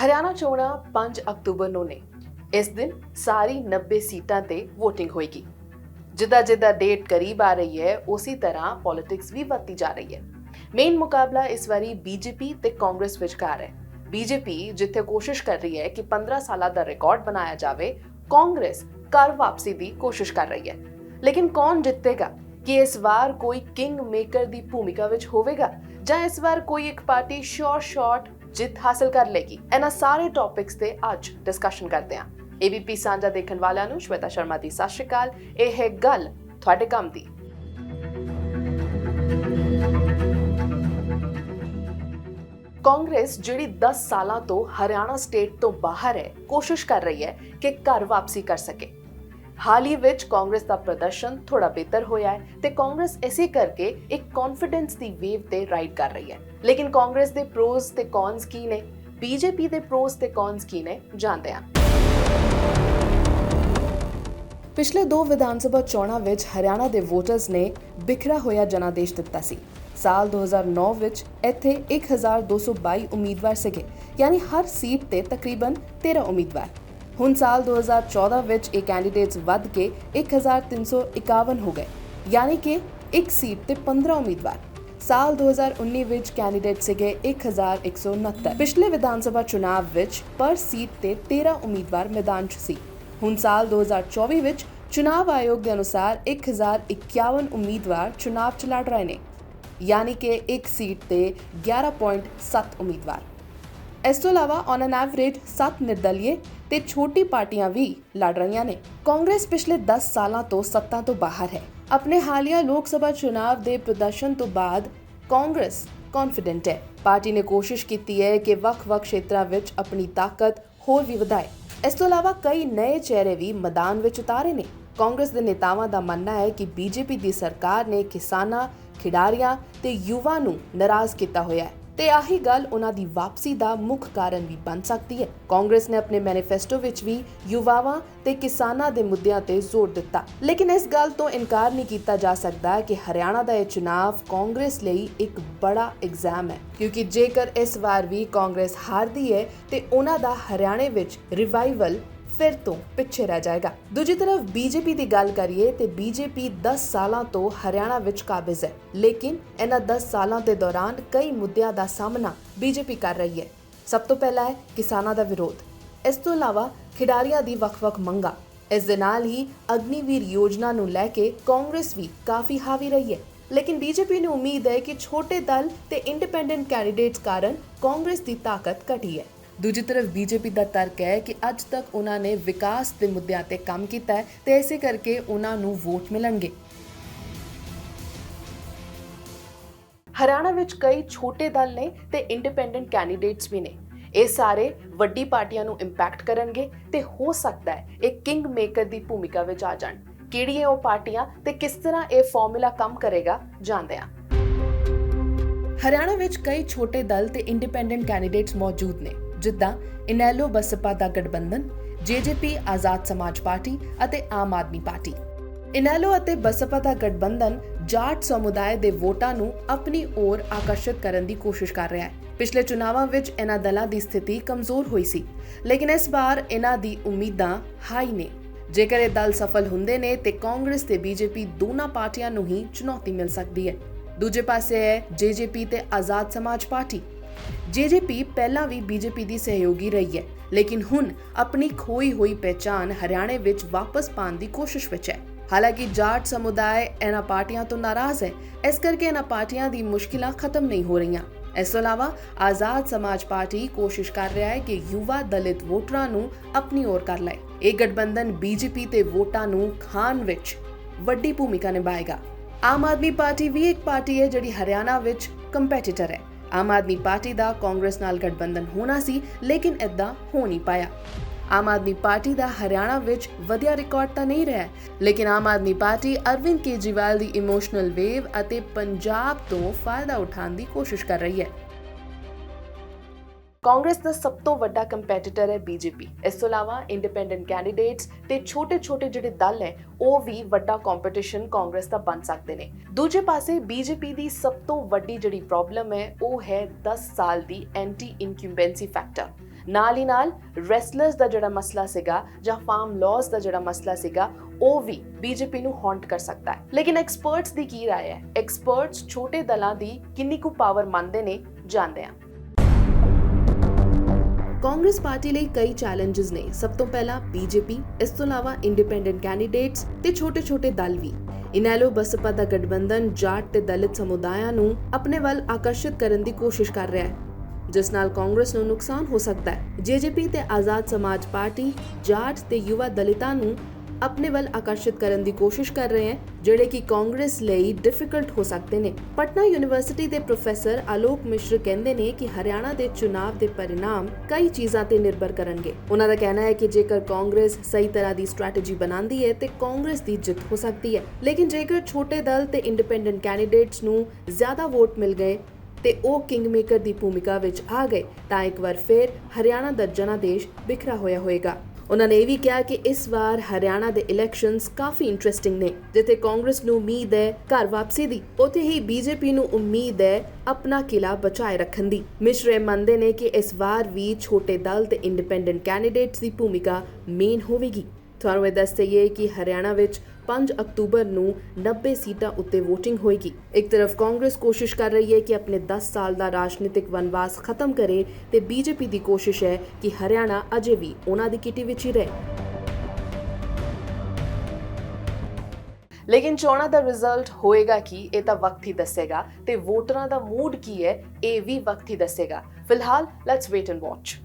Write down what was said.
ਹਰਿਆਣਾ ਚੋਣਾਂ 5 ਅਕਤੂਬਰ ਨੂੰ ਨੇ। ਇਸ ਦਿਨ ਸਾਰੀ 90 ਸੀਟਾਂ ਤੇ VOTING ਹੋਏਗੀ। ਜਿੱਦਾਂ ਡੇਟ ਕਰੀਬ ਆ ਰਹੀ ਹੈ ਉਸੇ ਤਰ੍ਹਾਂ ਪੋਲਿਟਿਕਸ ਵੀ ਵੱਧਦੀ ਜਾ ਰਹੀ ਹੈ। ਮੇਨ ਮੁਕਾਬਲਾ ਇਸ ਵਾਰੀ ਬੀਜੇਪੀ ਤੇ ਕਾਂਗਰਸ ਵਿਚਕਾਰ ਹੈ। ਬੀਜੇਪੀ ਜਿੱਥੇ ਕੋਸ਼ਿਸ਼ ਕਰ ਰਹੀ ਹੈ ਕਿ 15 ਸਾਲਾਂ ਦਾ ਰਿਕਾਰਡ ਬਣਾਇਆ ਜਾਵੇ, ਕਾਂਗਰਸ ਘਰ ਵਾਪਸੀ ਦੀ ਕੋਸ਼ਿਸ਼ ਕਰ ਰਹੀ ਹੈ। ਲੇਕਿਨ ਕੌਣ ਜਿੱਤੇਗਾ? ਕਿ ਇਸ ਵਾਰ ਕੋਈ ਕਿੰਗ ਮੇਕਰ ਦੀ ਭੂਮਿਕਾ ਵਿੱਚ ਹੋਵੇਗਾ ਜਾਂ ਇਸ ਵਾਰ ਕੋਈ ਇੱਕ ਪਾਰਟੀ ਸ਼ਾਰਟ ਜਿੱਤ ਹਾਸਲ ਕਰ ਲੇਗੀ? ਇਹਨਾਂ ਸਾਰੇ ਟੌਪਿਕਸ ਤੇ ਅੱਜ ਡਿਸਕਸ਼ਨ ਕਰਦੇ ਹਾਂ। ABP ਸਾਂਝਾ ਦੇਖਣ ਵਾਲਿਆਂ ਨੂੰ ਸ਼ਵੇਤਾ ਸ਼ਰਮਾ ਦੀ ਸਤਿ ਸ਼੍ਰੀ ਅਕਾਲ। ਇਹ ਹੈ ਗੱਲ ਤੁਹਾਡੇ ਕੰਮ ਦੀ। ਕਾਂਗਰਸ ਜਿਹੜੀ 10 ਸਾਲਾਂ ਤੋਂ ਹਰਿਆਣਾ ਸਟੇਟ ਤੋਂ ਬਾਹਰ ਹੈ, ਕੋਸ਼ਿਸ਼ ਕਰ ਰਹੀ ਹੈ ਕਿ ਘਰ ਵਾਪਸੀ ਕਰ ਸਕੇ। ਹਾਲ ਹੀ ਵਿੱਚ ਕਾਂਗਰਸ ਦਾ ਪ੍ਰਦਰਸ਼ਨ ਥੋੜਾ ਬਿਹਤਰ ਹੋਇਆ ਹੈ ਤੇ ਕਾਂਗਰਸ ਇਸੇ ਕਰਕੇ ਇੱਕ ਕੌਨਫੀਡੈਂਸ ਦੀ ਵੇਵ ਤੇ ਰਾਈਡ ਕਰ ਰਹੀ ਹੈ। ਲੇਕਿਨ ਕਾਂਗਰਸ ਦੇ ਪ੍ਰੋਜ਼ ਤੇ ਕੌਨਸ ਕੀ ਨੇ, ਬੀਜੇਪੀ ਦੇ ਪ੍ਰੋਜ਼ ਤੇ ਕੌਨਸ ਕੀ ਨੇ, ਜਾਣਦੇ ਹਾਂ। ਪਿਛਲੇ 2 ਵਿਧਾਨ ਸਭਾ ਚੋਣਾਂ ਵਿੱਚ ਹਰਿਆਣਾ ਦੇ ਵੋਟਰਸ ਨੇ ਬਿਖਰਾ ਹੋਇਆ ਜਨਾਦੇਸ਼ ਦਿੱਤਾ ਸੀ। ਸਾਲ 2009 ਵਿੱਚ ਇੱਥੇ 1222 ਉਮੀਦਵਾਰ ਸੀਗੇ, ਯਾਨੀ ਹਰ ਸੀਟ ਤੇ ਤਕਰੀਬਨ 13 ਉਮੀਦਵਾਰ। ਹੁਣ ਸਾਲ 2014 ਵਿੱਚ ਇਹ ਕੈਂਡੀਡੇਟਸ ਵੱਧ ਕੇ 1351 ਹੋ ਗਏ, ਯਾਨੀ ਕਿ ਇੱਕ ਸੀਟ ਤੇ 15 ਉਮੀਦਵਾਰ। ਸਾਲ 2019 ਵਿੱਚ ਕੈਂਡੀਡੇਟ ਸੀਗੇ 1169। ਪਿਛਲੇ ਵਿਧਾਨ ਸਭਾ ਚੁਣਾਵ ਵਿੱਚ ਪਰ ਸੀਟ ਤੇ 13 ਉਮੀਦਵਾਰ ਮੈਦਾਨ 'ਚ ਸੀ। ਹੁਣ ਸਾਲ 2024 ਵਿੱਚ ਚੁਣਾਵ ਆਯੋਗ ਦੇ ਅਨੁਸਾਰ 1051 ਉਮੀਦਵਾਰ ਚੁਣਾਵ 'ਚ ਲੜ ਰਹੇ ਨੇ, ਯਾਨੀ ਕਿ ਇੱਕ ਸੀਟ ਤੇ 11.7 ਉਮੀਦਵਾਰ। ਇਸ ਤੋਂ ਇਲਾਵਾ ਔਨ ਐਨ ਐਵਰੇਜ 7 ਨਿਰਦਲੀਏ ਤੇ ਛੋਟੀ ਪਾਰਟੀਆਂ ਵੀ ਲੜ ਰਹੀਆਂ ਨੇ। ਕਾਂਗਰਸ ਪਿਛਲੇ 10 ਸਾਲਾਂ ਤੋਂ ਸੱਤਾ ਤੋਂ ਬਾਹਰ ਹੈ। ਆਪਣੇ ਹਾਲੀਆ ਲੋਕ ਸਭਾ ਚੁਣਾਵ ਦੇ ਪ੍ਰਦਰਸ਼ਨ ਤੋਂ ਬਾਅਦ ਕਾਂਗਰਸ ਕੌਨਫੀਡੈਂਟ ਹੈ। ਪਾਰਟੀ ਨੇ ਕੋਸ਼ਿਸ਼ ਕੀਤੀ ਹੈ ਕਿ ਵੱਖ-ਵੱਖ ਖੇਤਰਾਂ ਵਿੱਚ ਆਪਣੀ ਤਾਕਤ ਹੋਰ ਵੀ ਵਧਾਏ। ਇਸ ਤੋਂ ਇਲਾਵਾ ਕਈ ਨਵੇਂ ਚਿਹਰੇ ਵੀ ਮੈਦਾਨ ਵਿੱਚ ਉਤਾਰੇ ਨੇ। ਕਾਂਗਰਸ ਦੇ ਨੇਤਾਵਾਂ ਦਾ ਮੰਨਣਾ ਹੈ ਕਿ ਬੀਜੇਪੀ ਦੀ ਸਰਕਾਰ ਨੇ ਕਿਸਾਨਾਂ, ਖਿਡਾਰੀਆਂ ਤੇ ਯੁਵਾ ਨੂੰ ਨਾਰਾਜ਼ ਕੀਤਾ ਹੋਇਆ ਹੈ ਤੇ ਆਹੀ ਗੱਲ ਉਹਨਾਂ ਦੀ ਵਾਪਸੀ ਦਾ ਮੁੱਖ ਕਾਰਨ ਵੀ ਬਣ ਸਕਦੀ ਹੈ। ਕਾਂਗਰਸ ਨੇ ਆਪਣੇ ਮੈਨੀਫੈਸਟੋ ਵਿੱਚ ਵੀ ਯੁਵਾਵਾਂ ਤੇ ਕਿਸਾਨਾਂ ਦੇ ਮੁੱਦਿਆਂ ਤੇ ਜ਼ੋਰ ਦਿੱਤਾ, ਲੇਕਿਨ ਇਸ ਗੱਲ ਤੋਂ ਇਨਕਾਰ ਨਹੀਂ ਕੀਤਾ ਜਾ ਸਕਦਾ ਕਿ ਹਰਿਆਣਾ ਦਾ ਇਹ ਚੁਣਾਵ ਕਾਂਗਰਸ ਲਈ ਇੱਕ ਬੜਾ ਐਗਜ਼ਾਮ ਹੈ, ਕਿਉਂਕਿ ਜੇਕਰ ਇਸ ਵਾਰ ਵੀ ਕਾਂਗਰਸ ਹਾਰਦੀ ਹੈ ਤੇ ਉਹਨਾਂ ਦਾ ਹਰਿਆਣੇ ਵਿੱਚ ਰਿਵਾਈਵਲ ਫਿਰ ਤੋਂ ਪਿੱਛੇ ਰਹਿ ਜਾਏਗਾ। ਦੂਜੀ ਤਰਫ ਬੀਜੇਪੀ ਦੀ ਗੱਲ ਕਰੀਏ ਤੇ ਬੀਜੇਪੀ 10 ਸਾਲਾਂ ਤੋਂ ਹਰਿਆਣਾ ਵਿੱਚ ਕਾਬਿਜ਼ ਹੈ, ਲੇਕਿਨ ਇਹਨਾਂ 10 ਸਾਲਾਂ ਦੇ ਦੌਰਾਨ ਕਈ ਮੁੱਦਿਆਂ ਦਾ ਸਾਹਮਣਾ ਬੀਜੇਪੀ ਕਰ ਰਹੀ ਹੈ। ਸਭ ਤੋਂ ਪਹਿਲਾਂ ਹੈ ਕਿਸਾਨਾਂ ਦਾ ਵਿਰੋਧ। ਇਸ ਤੋਂ ਇਲਾਵਾ ਖਿਡਾਰੀਆਂ ਦੀ ਵੱਖ-ਵੱਖ ਮੰਗਾਂ। ਇਸ ਦੇ ਨਾਲ ਹੀ ਅਗਨੀਵੀਰ ਯੋਜਨਾ ਨੂੰ ਲੈ ਕੇ ਕਾਂਗਰਸ ਵੀ ਕਾਫੀ ਹਾਵੀ ਰਹੀ ਹੈ, ਲੇਕਿਨ ਬੀਜੇਪੀ ਨੂੰ ਉਮੀਦ ਹੈ ਕਿ ਛੋਟੇ ਦਲ ਤੇ ਇੰਡੀਪੈਂਡੈਂਟ ਕੈਂਡੀਡੇਟਸ ਕਾਰਨ ਕਾਂਗਰਸ ਦੀ ਤਾਕਤ ਘਟੀ ਹੈ। ਦੂਜੀ ਤਰਫ ਬੀਜੇਪੀ ਦਾ ਤਰਕ ਹੈ ਕਿ ਅੱਜ ਤੱਕ ਉਹਨਾਂ ਨੇ ਵਿਕਾਸ ਦੇ ਮੁੱਦਿਆਂ ਤੇ ਕੰਮ ਕੀਤਾ ਹੈ ਤੇ ਇਸੇ ਕਰਕੇ ਉਹਨਾਂ ਨੂੰ ਵੋਟ ਮਿਲਣਗੇ। ਹਰਿਆਣਾ ਵਿੱਚ ਕਈ ਛੋਟੇ ਦਲ ਨੇ ਤੇ ਇੰਡੀਪੈਂਡੈਂਟ ਕੈਂਡੀਡੇਟਸ ਵੀ ਨੇ। ਇਹ ਸਾਰੇ ਵੱਡੀ ਪਾਰਟੀਆਂ ਨੂੰ ਇੰਪੈਕਟ ਕਰਨਗੇ ਤੇ ਹੋ ਸਕਦਾ ਹੈ ਇਹ ਕਿੰਗ ਮੇਕਰ ਦੀ ਭੂਮਿਕਾ ਵਿੱਚ ਆ ਜਾਣ। ਕਿਹੜੀਆਂ ਉਹ ਪਾਰਟੀਆਂ ਤੇ ਕਿਸ ਤਰ੍ਹਾਂ ਇਹ ਫਾਰਮੂਲਾ ਕੰਮ ਕਰੇਗਾ, ਜਾਣਦੇ ਹਾਂ। ਹਰਿਆਣਾ ਵਿੱਚ ਕਈ ਛੋਟੇ ਦਲ ਤੇ ਇੰਡੀਪੈਂਡੈਂਟ ਕੈਂਡੀਡੇਟਸ ਮੌਜੂਦ ਨੇ, ਜਿੱਦਾਂ ਇਨੈਲੋ ਬਸਪਾ ਦਾ ਗਠਬੰਧਨ, JJP ਆਜ਼ਾਦ ਸਮਾਜ ਪਾਰਟੀ ਅਤੇ ਆਮ ਆਦਮੀ ਪਾਰਟੀ। ਇਨੈਲੋ ਅਤੇ ਬਸਪਾ ਦਾ ਗਠਬੰਧਨ ਜਾਟ ਸਮੁਦਾਇ ਦੇ ਵੋਟਾਂ ਨੂੰ ਆਪਣੀ ओर ਆਕਰਸ਼ਿਤ ਕਰਨ ਦੀ ਕੋਸ਼ਿਸ਼ ਕਰ ਰਿਹਾ ਹੈ। ਪਿਛਲੇ ਚੁਣਾਵਾਂ ਵਿੱਚ ਇਹਨਾਂ ਦਲਾਂ ਦੀ ਸਥਿਤੀ ਕਮਜ਼ੋਰ ਹੋਈ ਸੀ, ਲੇਕਿਨ ਇਸ ਵਾਰ ਇਹਨਾਂ ਦੀ ਉਮੀਦਾਂ ਹਾਈ ਨੇ। ਜੇਕਰ ਇਹ ਦਲ ਸਫਲ ਹੁੰਦੇ ਨੇ ਤੇ ਕਾਂਗਰਸ ਤੇ ਬੀਜੇਪੀ ਦੋਨਾਂ ਪਾਰਟੀਆਂ ਨੂੰ ਹੀ ਚੁਣੌਤੀ ਮਿਲ ਸਕਦੀ ਹੈ। ਦੂਜੇ ਪਾਸੇ ਹੈ JJP ਤੇ ਆਜ਼ਾਦ ਸਮਾਜ ਪਾਰਟੀ। JJP ਪਹਿਲਾਂ ਵੀ ਬੀਜੇਪੀ ਦੀ ਸਹਿਯੋਗੀ ਰਹੀ ਹੈ, ਲੇਕਿਨ ਹੁਣ ਆਪਣੀ ਖੋਈ ਹੋਈ ਪਹਿਚਾਨ ਹਰਿਆਣੇ ਵਿੱਚ ਵਾਪਸ ਪਾਉਣ ਦੀ ਕੋਸ਼ਿਸ਼ ਵਿੱਚ ਹੈ। ਹਾਲਾਂਕਿ ਜਾਟ ਸਮੁਦਾਇ ਇਹਨਾਂ ਪਾਰਟੀਆਂ ਤੋਂ ਨਾਰਾਜ਼ ਹੈ, ਇਸ ਕਰਕੇ ਇਹਨਾਂ ਪਾਰਟੀਆਂ ਦੀ ਮੁਸ਼ਕਿਲਾਂ ਖਤਮ ਨਹੀਂ ਹੋ ਰਹੀਆਂ। ਇਸ ਤੋਂ ਇਲਾਵਾ ਆਜ਼ਾਦ ਸਮਾਜ ਪਾਰਟੀ ਕੋਸ਼ਿਸ਼ ਕਰ ਰਿਹਾ ਹੈ ਕਿ ਯੁਵਾ ਦਲਿਤ ਵੋਟਰਾਂ ਨੂੰ ਆਪਣੀ ओर ਕਰ ਲਏ। ਇਹ ਗਠਬੰਧਨ ਬੀਜੇਪੀ ਤੇ ਵੋਟਾਂ ਨੂੰ ਖਾਣ ਵਿੱਚ ਵੱਡੀ ਭੂਮਿਕਾ ਨਿਭਾਏਗਾ। ਆਮ ਆਦਮੀ ਪਾਰਟੀ ਵੀ ਇੱਕ ਪਾਰਟੀ ਹੈ ਜਿਹੜੀ ਹਰਿਆਣਾ ਵਿੱਚ ਕੰਪੀਟੀਟਰ ਹੈ। ਆਮ ਆਦਮੀ ਪਾਰਟੀ ਦਾ ਕਾਂਗਰਸ ਨਾਲ ਗਠਬੰਧਨ ਹੋਣਾ ਸੀ, ਲੇਕਿਨ ਇਦਾਂ ਹੋ ਨਹੀਂ ਪਾਇਆ। ਆਮ ਆਦਮੀ ਪਾਰਟੀ ਦਾ ਹਰਿਆਣਾ ਵਿੱਚ ਵਧੀਆ ਰਿਕਾਰਡ ਤਾਂ ਨਹੀਂ ਰਿਹਾ, ਲੇਕਿਨ ਆਮ ਆਦਮੀ ਪਾਰਟੀ ਅਰਵਿੰਦ ਕੇਜਰੀਵਾਲ ਦੀ ਇਮੋਸ਼ਨਲ ਵੇਵ ਅਤੇ ਪੰਜਾਬ ਤੋਂ ਫਾਇਦਾ ਉਠਾਉਣ ਦੀ ਕੋਸ਼ਿਸ਼ ਕਰ ਰਹੀ ਹੈ। ਕਾਂਗਰਸ ਦਾ ਸਭ ਤੋਂ ਵੱਡਾ ਕੰਪੀਟੀਟਰ ਹੈ ਬੀਜੇਪੀ। ਇਸ ਤੋਂ ਇਲਾਵਾ ਇੰਡੀਪੈਂਡੈਂਟ ਕੈਂਡੀਡੇਟਸ ਤੇ ਛੋਟੇ-ਛੋਟੇ ਜਿਹੜੇ ਦਲ ਹੈ ਉਹ ਵੀ ਵੱਡਾ ਕੰਪੀਟੀਸ਼ਨ ਕਾਂਗਰਸ ਦਾ ਬਣ ਸਕਦੇ ਨੇ। ਦੂਜੇ ਪਾਸੇ ਬੀਜੇਪੀ ਦੀ ਸਭ ਤੋਂ ਵੱਡੀ ਜਿਹੜੀ ਪ੍ਰੋਬਲਮ ਹੈ ਉਹ ਹੈ 10 ਸਾਲ ਦੀ ਐਂਟੀ ਇਨਕਿਊਬੈਂਸੀ ਫੈਕਟਰ। ਨਾਲ ਹੀ ਨਾਲ ਰੈਸਲਰਸ ਦਾ ਜਿਹੜਾ ਮਸਲਾ ਸੀਗਾ ਜਾਂ ਫਾਰਮ ਲਾਜ਼ ਦਾ ਜਿਹੜਾ ਮਸਲਾ ਸੀਗਾ ਉਹ ਵੀ ਬੀਜੇਪੀ ਨੂੰ ਹੌਂਟ ਕਰ ਸਕਦਾ ਹੈ। ਲੇਕਿਨ ਐਕਸਪਰਟਸ ਦੀ ਕੀ ਰਾਏ ਹੈ? ਐਕਸਪਰਟਸ ਛੋਟੇ ਦਲਾਂ ਦੀ ਕਿੰਨੀ ਕੁ ਪਾਵਰ ਮੰਨਦੇ ਨੇ, ਜਾਣਦੇ ਹਾਂ। ਕਾਂਗਰਸ ਪਾਰਟੀ ਲਈ ਕਈ ਚੈਲੰਜਸ ਨੇ। ਸਭ ਤੋਂ ਪਹਿਲਾਂ ਬੀਜੇਪੀ, ਇਸ ਤੋਂ ਇਲਾਵਾ ਇੰਡੀਪੈਂਡੈਂਟ ਕੈਂਡੀਡੇਟਸ ਤੇ ਛੋਟੇ-ਛੋਟੇ ਦਲ ਵੀ। ਇਨ੍ਹਾਂ ਨੂੰ ਬਸਪਾ ਦਾ ਗਠਬੰਧਨ ਜਾਟ ਤੇ ਦਲਿਤ ਸਮੁਦਾਇਆਂ ਨੂੰ ਆਪਣੇ ਵੱਲ ਆਕਰਸ਼ਿਤ ਕਰਨ ਦੀ ਕੋਸ਼ਿਸ਼ ਕਰ ਰਿਹਾ ਹੈ, ਜਿਸ ਨਾਲ ਕਾਂਗਰਸ ਨੂੰ ਨੁਕਸਾਨ ਹੋ ਸਕਦਾ ਹੈ। ਜੇਜੇਪੀ ਤੇ ਆਜ਼ਾਦ ਸਮਾਜ ਪਾਰਟੀ ਜਾਟ ਤੇ ਯੁਵਾ ਦਲਿਤਾਂ ਨੂੰ ਆਪਣੇ ਵੱਲ ਆਕਰਸ਼ਿਤ ਕਰਨ ਦੀ ਕੋਸ਼ਿਸ਼ ਕਰ ਰਹੇ ਹਨ, ਜਿਹੜੇ ਕਿ ਕਾਂਗਰਸ ਲਈ ਡਿਫਿਕਲਟ ਹੋ ਸਕਦੇ ਨੇ। ਪਟਨਾ ਯੂਨੀਵਰਸਿਟੀ ਦੇ ਪ੍ਰੋਫੈਸਰ ਆਲੋਕ ਮਿਸ਼ਰ ਕਹਿੰਦੇ ਨੇ ਕਿ ਹਰਿਆਣਾ ਦੇ ਚੁਣਾਵ ਦੇ ਪਰਿਣਾਮ ਕਈ ਚੀਜ਼ਾਂ ਤੇ ਨਿਰਭਰ ਕਰਨਗੇ। ਉਹਨਾਂ ਦਾ ਕਹਿਣਾ ਹੈ ਕਿ ਜੇਕਰ ਕਾਂਗਰਸ ਸਹੀ ਤਰ੍ਹਾਂ ਦੀ ਸਟ੍ਰੈਟਜੀ ਬਣਾਉਂਦੀ ਹੈ ਤੇ ਕਾਂਗਰਸ ਦੀ ਜਿੱਤ ਹੋ ਸਕਦੀ ਹੈ, ਲੇਕਿਨ ਜੇਕਰ ਛੋਟੇ ਦਲ ਤੇ ਇੰਡੀਪੈਂਡੈਂਟ ਕੈਂਡੀਡੇਟਸ ਨੂੰ ਜ਼ਿਆਦਾ ਵੋਟ ਮਿਲ ਗਏ ਤੇ ਉਹ ਕਿੰਗਮੇਕਰ ਦੀ ਭੂਮਿਕਾ ਵਿੱਚ ਆ ਗਏ ਤਾਂ ਇੱਕ ਵਾਰ ਫਿਰ ਹਰਿਆਣਾ ਦਾ ਜਨਾਦੇਸ਼ ਬਿਖਰਾ ਹੋਇਆ ਹੋਏਗਾ। ਉਹਨਾਂ ਨੇ ਇਹ ਵੀ ਕਿਹਾ ਕਿ ਇਸ ਵਾਰ ਹਰਿਆਣਾ ਦੇ ਇਲੈਕਸ਼ਨਸ ਕਾਫੀ ਇੰਟਰਸਟਿੰਗ ਨੇ। ਜਿੱਥੇ ਕਾਂਗਰਸ ਨੂੰ ਉਮੀਦ ਹੈ ਘਰ ਵਾਪਸੀ ਦੀ, ਉੱਥੇ ਹੀ ਬੀਜੇਪੀ ਨੂੰ ਉਮੀਦ ਹੈ ਆਪਣਾ ਕਿਲਾ ਬਚਾਏ ਰੱਖਣ ਦੀ। ਮਿਸ਼ਰ ਮੰਨਦੇ ਨੇ ਕਿ ਇਸ ਵਾਰ ਵੀ ਛੋਟੇ ਦਲ ਤੇ ਇੰਡੀਪੈਂਡੈਂਟ ਕੈਂਡੀਡੇਟਸ ਦੀ ਭੂਮਿਕਾ ਮੇਨ ਹੋਵੇਗੀ। ਤੁਹਾਨੂੰ ਇਹ ਦੱਸ ਦਈਏ ਕਿ ਹਰਿਆਣਾ ਵਿੱਚ 5 ਅਕਤੂਬਰ ਨੂੰ 90 ਸੀਟਾਂ ਉੱਤੇ VOTING ਹੋਏਗੀ। ਇੱਕ ਤਰਫ ਕਾਂਗਰਸ ਕੋਸ਼ਿਸ਼ ਕਰ ਰਹੀ ਹੈ ਕਿ ਆਪਣੇ 10 ਸਾਲ ਦਾ ਰਾਜਨੀਤਿਕ ਵਨਵਾਸ ਖਤਮ ਕਰੇ ਤੇ ਬੀਜੇਪੀ ਦੀ ਕੋਸ਼ਿਸ਼ ਹੈ ਕਿ ਹਰਿਆਣਾ ਅਜੇ ਵੀ ਉਹਨਾਂ ਦੀ ਕਿਟੀ ਵਿੱਚ ਹੀ ਰਹੇ। ਲੇਕਿਨ ਚੋਣਾਂ ਦਾ ਰਿਜ਼ਲਟ ਹੋਏਗਾ ਕੀ, ਇਹ ਤਾਂ ਵਕਤ ਹੀ ਦੱਸੇਗਾ ਤੇ ਵੋਟਰਾਂ ਦਾ ਮੂਡ ਕੀ ਹੈ, ਇਹ ਵੀ ਵਕਤ ਹੀ ਦੱਸੇਗਾ। ਫਿਲਹਾਲ ਲੈਟਸ ਵੇਟ ਐਂਡ ਵਾਚ।